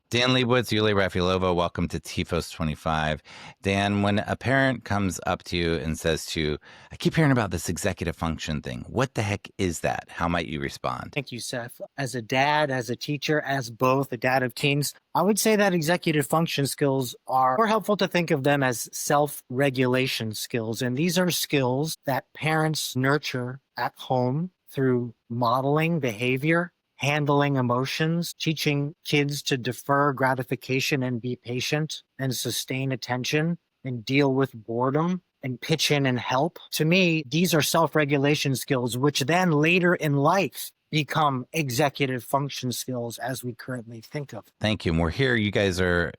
Dan Leibowitz, Yulia Rafailova, welcome to TEFOS 25. Dan, when a parent comes up to you and says to you, I keep hearing about this executive function thing. What the heck is that? How might you respond? Thank you, Seth. As a dad, as a teacher, as both a dad of teens, I would say that executive function skills are more helpful to think of them as self-regulation skills. And these are skills that parents nurture at home through modeling behavior, handling emotions, teaching kids to defer gratification and be patient and sustain attention and deal with boredom and pitch in and help. To me, these are self-regulation skills, which then later in life become executive function skills as we currently think of. Thank you. And we're here. You guys are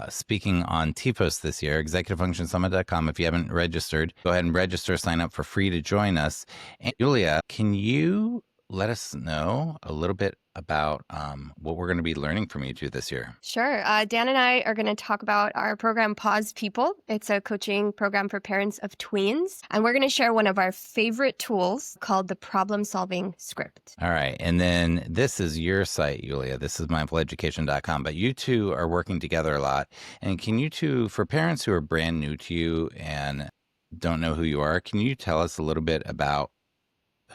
speaking on TEFOS this year, executivefunctionsummit.com. If you haven't registered, go ahead and register, sign up for free to join us. And Yulia, can you let us know a little bit about what we're going to be learning from you two this year? Sure. Dan and I are going to talk about our program, Pause People. It's a coaching program for parents of tweens. And we're going to share one of our favorite tools called the problem-solving script. All right. And then this is your site, Yulia. This is mindfuleducation.com. But you two are working together a lot. And can you two, for parents who are brand new to you and don't know who you are, can you tell us a little bit about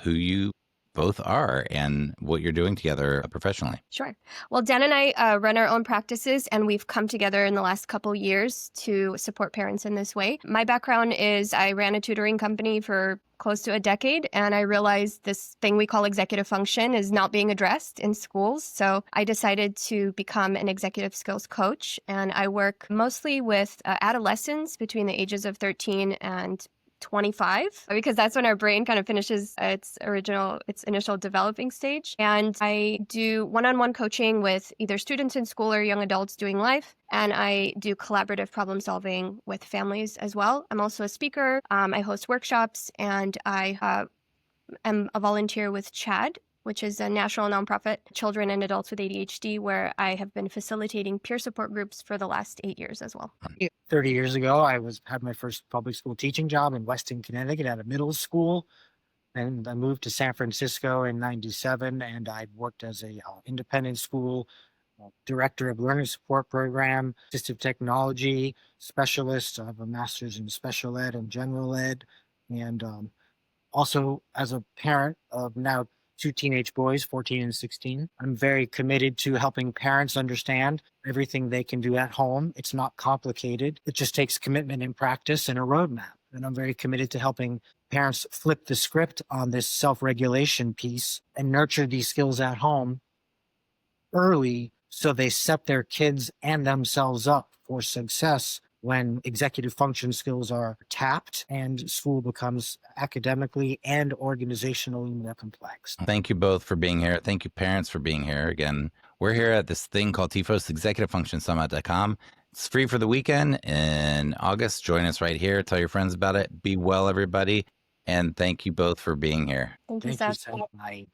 who you both are and what you're doing together professionally? Sure. Well, Dan and I run our own practices, and we've come together in the last couple years to support parents in this way. My background is I ran a tutoring company for close to a decade, and I realized this thing we call executive function is not being addressed in schools. So I decided to become an executive skills coach, and I work mostly with adolescents between the ages of 13 and 25, because that's when our brain kind of finishes its initial developing stage. And I do one-on-one coaching with either students in school or young adults doing life. And I do collaborative problem solving with families as well. I'm also a speaker. I host workshops, and I am a volunteer with CHAD, which is a national nonprofit, children and adults with ADHD, where I have been facilitating peer support groups for the last 8 years as well. 30 years ago, I had my first public school teaching job in Weston, Connecticut at a middle school. And I moved to San Francisco in 97, and I worked as a independent school director of learning support program, assistive technology specialist. I have a master's in special ed and general ed. And also as a parent of now 2 teenage boys, 14 and 16. I'm very committed to helping parents understand everything they can do at home. It's not complicated. It just takes commitment and practice and a roadmap. And I'm very committed to helping parents flip the script on this self-regulation piece and nurture these skills at home early so they set their kids and themselves up for success when executive function skills are tapped and school becomes academically and organizationally more complex. Thank you both for being here. Thank you, parents, for being here. Again, we're here at this thing called TEFOS, executivefunctionsummit.com. It's free for the weekend in August. Join us right here. Tell your friends about it. Be well, everybody. And thank you both for being here. Thank you, Thank you, Seth. Seth. Bye.